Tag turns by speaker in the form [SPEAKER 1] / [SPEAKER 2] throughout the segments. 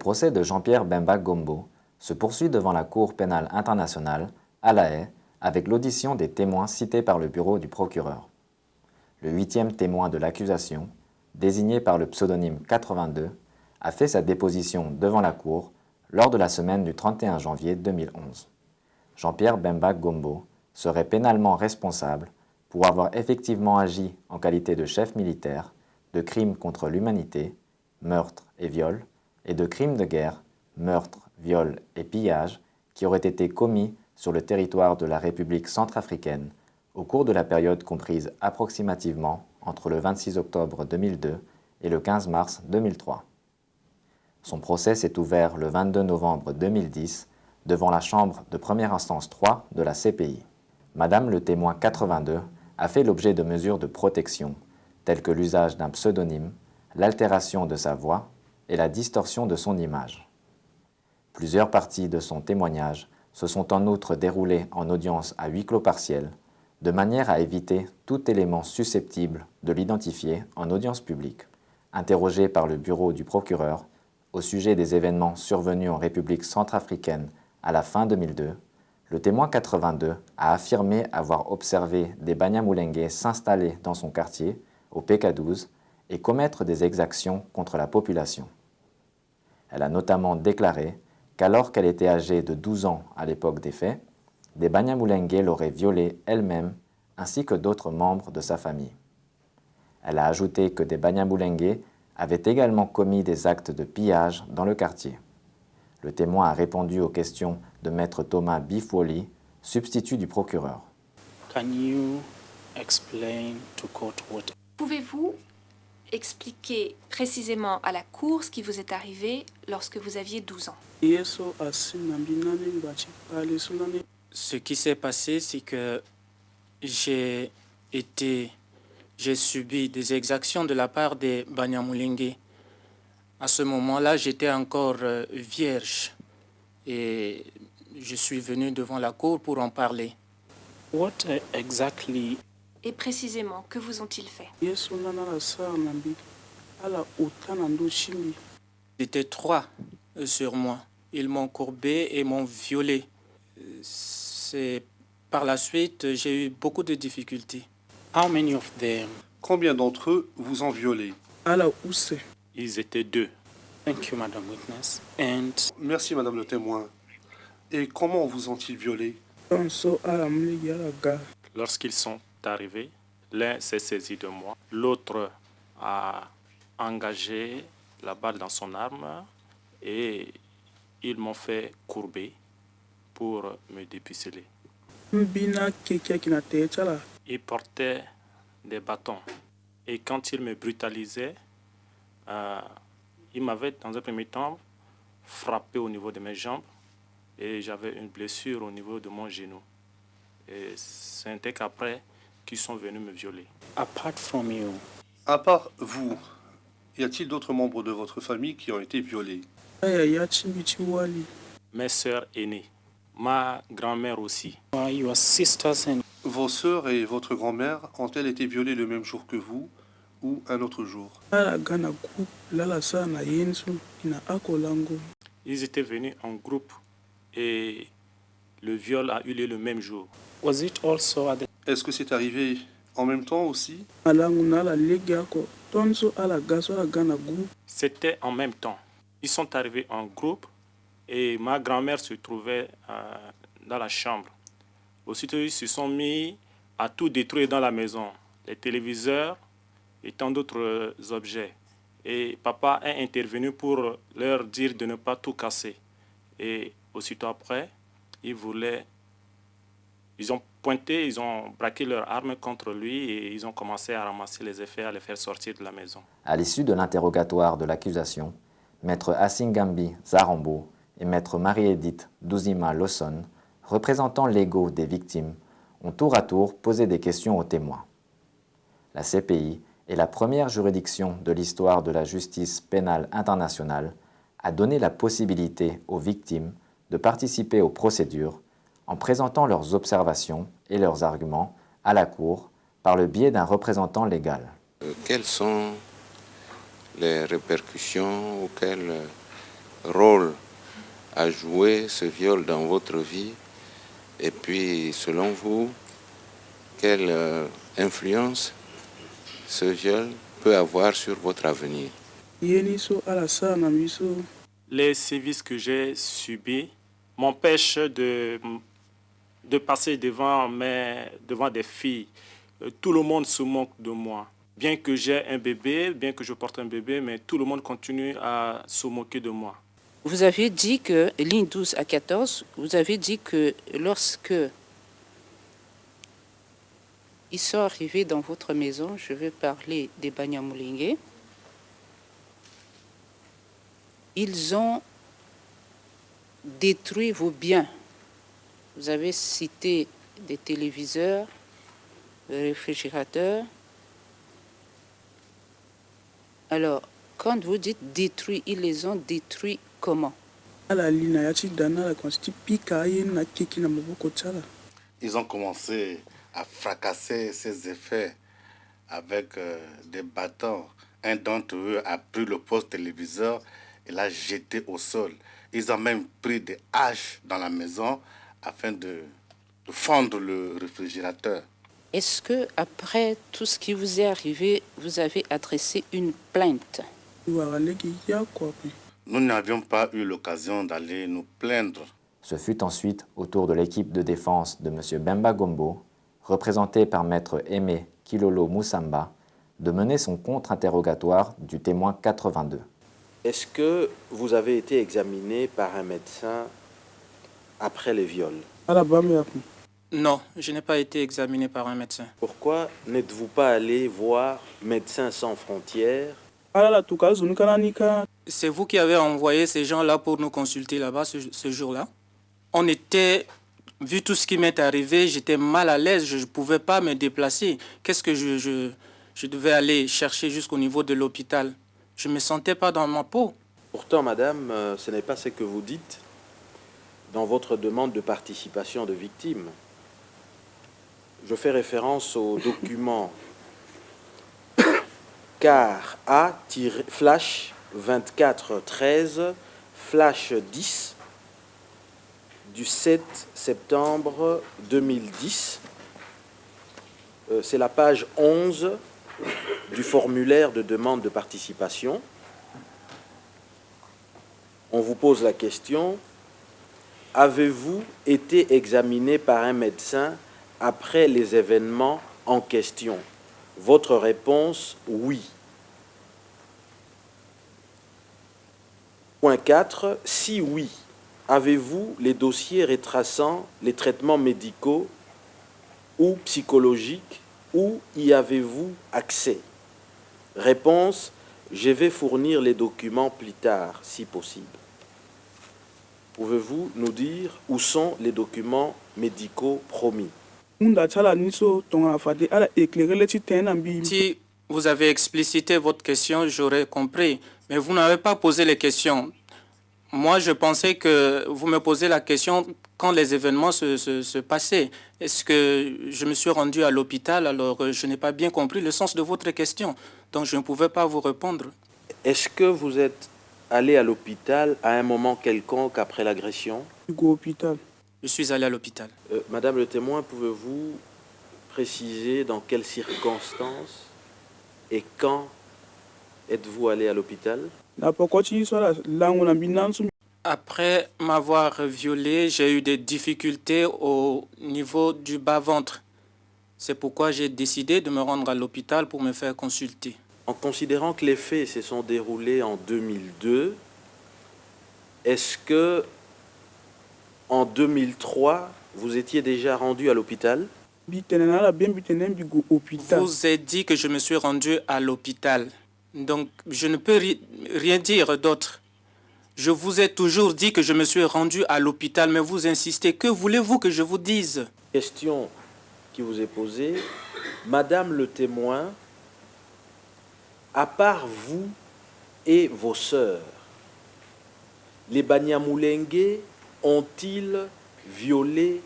[SPEAKER 1] procès de Jean-Pierre Bemba Gombo se poursuit devant la Cour pénale internationale à La Haye avec l'audition des témoins cités par le bureau du procureur. Le 8e témoin de l'accusation, désigné par le pseudonyme 82, a fait sa déposition devant la Cour lors de la semaine du 31 janvier 2011. Jean-Pierre Bemba Gombo serait pénalement responsable pour avoir effectivement agi en qualité de chef militaire de crimes contre l'humanité, meurtre et viol, et de crimes de guerre, meurtre, viol et pillage qui auraient été commis sur le territoire de la République centrafricaine au cours de la période comprise approximativement entre le 26 octobre 2002 et le 15 mars 2003. Son procès s'est ouvert le 22 novembre 2010 devant la Chambre de première instance 3 de la CPI. Madame le témoin 82 a fait l'objet de mesures de protection, telles que l'usage d'un pseudonyme, l'altération de sa voix et la distorsion de son image. Plusieurs parties de son témoignage se sont en outre déroulées en audience à huis clos partiel, de manière à éviter tout élément susceptible de l'identifier en audience publique. Interrogé par le bureau du procureur au sujet des événements survenus en République centrafricaine à la fin 2002, le témoin 82 a affirmé avoir observé des Banyamulenge s'installer dans son quartier, au PK12, et commettre des exactions contre la population. Elle a notamment déclaré qu'alors qu'elle était âgée de 12 ans à l'époque des faits, des Banyamulenge l'auraient violée elle-même ainsi que d'autres membres de sa famille. Elle a ajouté que des Banyamulenge avaient également commis des actes de pillage dans le quartier. Le témoin a répondu aux questions de maître Thomas Bifwoli, substitut du procureur.
[SPEAKER 2] Pouvez-vous expliquer précisément à la Cour ce qui vous est arrivé lorsque vous aviez 12 ans?
[SPEAKER 3] Ce qui s'est passé, c'est que j'ai subi des exactions de la part des Banyamulenge. À ce moment-là, j'étais encore vierge et je suis venu devant la cour pour en parler.
[SPEAKER 4] What exactly?
[SPEAKER 2] Et précisément, que vous ont-ils fait?
[SPEAKER 3] C'était 3 sur moi. Ils m'ont courbé et m'ont violé. C'est par la suite, j'ai eu beaucoup de difficultés.
[SPEAKER 4] How many of them?
[SPEAKER 5] Combien d'entre eux vous ont violé?
[SPEAKER 3] Ils étaient 2.
[SPEAKER 4] Thank you, Madam Witness. And
[SPEAKER 5] Merci, Madame le témoin. Et comment vous ont-ils violé?
[SPEAKER 6] Lorsqu'ils sont arrivés, l'un s'est saisi de moi, l'autre a engagé la balle dans son arme et ils m'ont fait courber pour me dépuceler. Ils portaient des bâtons et quand ils me brutalisaient, ils m'avaient dans un premier temps frappé au niveau de mes jambes et j'avais une blessure au niveau de mon genou. Et c'était qu'après qu'ils sont venus me violer.
[SPEAKER 4] apart from you,
[SPEAKER 5] À part vous, y a-t-il d'autres membres de votre famille qui ont été violés?
[SPEAKER 6] Mes sœurs aînées, ma grand-mère aussi.
[SPEAKER 4] your sisters and
[SPEAKER 5] Vos sœurs et votre grand-mère ont-elles été violées le même jour que vous ou un autre jour?
[SPEAKER 6] Ils étaient venus en groupe et le viol a eu lieu le même jour.
[SPEAKER 4] was it also at the
[SPEAKER 5] Est-ce que c'est arrivé en même temps aussi?
[SPEAKER 6] C'était en même temps. Ils sont arrivés en groupe et ma grand-mère se trouvait dans la chambre. Aussitôt, ils se sont mis à tout détruire dans la maison, les téléviseurs et tant d'autres objets. Et papa est intervenu pour leur dire de ne pas tout casser. Et aussitôt après, ils ont pointé, ils ont braqué leurs armes contre lui et ils ont commencé à ramasser les effets, à les faire sortir de la maison.
[SPEAKER 1] À l'issue de l'interrogatoire de l'accusation, maître Asingambi Zarambo et maître Marie-Édith Douzima Lawson, représentants légaux des victimes, ont tour à tour posé des questions aux témoins. La CPI est la première juridiction de l'histoire de la justice pénale internationale à donner la possibilité aux victimes de participer aux procédures en présentant leurs observations et leurs arguments à la Cour par le biais d'un représentant légal.
[SPEAKER 7] Quelles sont les répercussions auxquelles rôle a joué ce viol dans votre vie? Et puis, selon vous, quelle influence ce viol peut avoir sur votre avenir?
[SPEAKER 6] Les sévices que j'ai subis m'empêchent de passer devant des filles. Tout le monde se moque de moi. Bien que j'ai un bébé, bien que je porte un bébé, mais tout le monde continue à se moquer de moi.
[SPEAKER 8] Vous avez dit que, ligne 12 à 14, vous avez dit que lorsque ils sont arrivés dans votre maison, je vais parler des Banyamulenge, ils ont détruit vos biens. Vous avez cité des téléviseurs, des réfrigérateurs. Alors, quand vous dites détruit, ils les ont détruits comment?
[SPEAKER 9] Ils ont commencé à fracasser ces effets avec des bâtons. Un d'entre eux a pris le poste téléviseur et l'a jeté au sol. Ils ont même pris des haches dans la maison afin de fendre le réfrigérateur.
[SPEAKER 8] Est-ce que après tout ce qui vous est arrivé, vous avez adressé une plainte?
[SPEAKER 9] Nous n'avions pas eu l'occasion d'aller nous plaindre.
[SPEAKER 1] Ce fut ensuite au tour de l'équipe de défense de M. Bemba Gombo, représentée par maître Aimé Kilolo Moussamba, de mener son contre-interrogatoire du témoin 82.
[SPEAKER 10] Est-ce que vous avez été examiné par un médecin après les viols?
[SPEAKER 3] Non, je n'ai pas été examiné par un médecin.
[SPEAKER 10] Pourquoi n'êtes-vous pas allé voir Médecins sans frontières?
[SPEAKER 3] C'est vous qui avez envoyé ces gens-là pour nous consulter là-bas ce jour-là. Vu tout ce qui m'est arrivé, j'étais mal à l'aise, je ne pouvais pas me déplacer. Qu'est-ce que je devais aller chercher jusqu'au niveau de l'hôpital? Je ne me sentais pas dans ma peau.
[SPEAKER 10] Pourtant, madame, ce n'est pas ce que vous dites dans votre demande de participation de victimes. Je fais référence au document car A-flash 2413 flash 10 du 7 septembre 2010. C'est la page 11 du formulaire de demande de participation. On vous pose la question: avez-vous été examiné par un médecin après les événements en question? Votre réponse: oui. Point 4. Si oui, avez-vous les dossiers retraçant les traitements médicaux ou psychologiques ou y avez-vous accès? Réponse: je vais fournir les documents plus tard, si possible. Pouvez-vous nous dire où sont les documents médicaux promis?
[SPEAKER 3] Si vous avez explicité votre question, j'aurais compris. Mais vous n'avez pas posé les questions. Moi, je pensais que vous me posez la question quand les événements se passaient. Est-ce que je me suis rendu à l'hôpital? Alors, je n'ai pas bien compris le sens de votre question. Donc, je ne pouvais pas vous répondre.
[SPEAKER 10] Est-ce que vous êtes allé à l'hôpital à un moment quelconque après l'agression?
[SPEAKER 3] Je suis allé à l'hôpital.
[SPEAKER 10] Madame le témoin, pouvez-vous préciser dans quelles circonstances et quand êtes-vous allé à l'hôpital?
[SPEAKER 3] Après m'avoir violé, j'ai eu des difficultés au niveau du bas-ventre. C'est pourquoi j'ai décidé de me rendre à l'hôpital pour me faire consulter.
[SPEAKER 10] En considérant que les faits se sont déroulés en 2002, est-ce que en 2003, vous étiez déjà rendu à l'hôpital?
[SPEAKER 3] Vous avez dit que je me suis rendu à l'hôpital. Donc, je ne peux rien dire d'autre. Je vous ai toujours dit que je me suis rendu à l'hôpital, mais vous insistez. Que voulez-vous que je vous dise?
[SPEAKER 10] Question qui vous est posée. Madame le témoin, à part vous et vos sœurs, les Banyamulenge ont-ils violé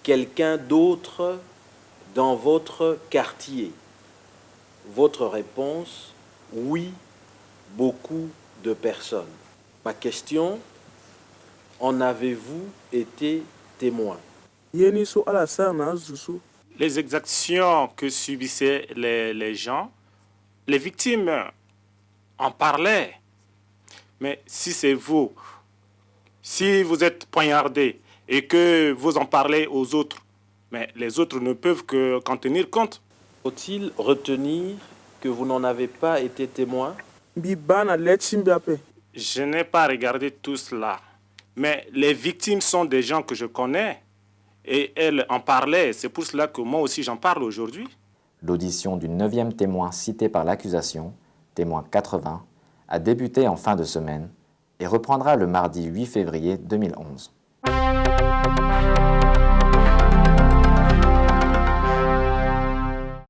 [SPEAKER 10] quelqu'un d'autre dans votre quartier? Votre réponse: oui, beaucoup de personnes. Ma question, en avez-vous été témoin?
[SPEAKER 6] Les exactions que subissaient les gens, les victimes en parlaient. Mais si c'est vous, si vous êtes poignardé et que vous en parlez aux autres, mais les autres ne peuvent qu'en tenir compte.
[SPEAKER 10] Faut-il retenir que vous n'en avez pas été témoin?
[SPEAKER 6] Je n'ai pas regardé tout cela, mais les victimes sont des gens que je connais et elles en parlaient. C'est pour cela que moi aussi j'en parle aujourd'hui.
[SPEAKER 1] L'audition du 9e témoin cité par l'accusation, témoin 80, a débuté en fin de semaine et reprendra le mardi 8 février 2011.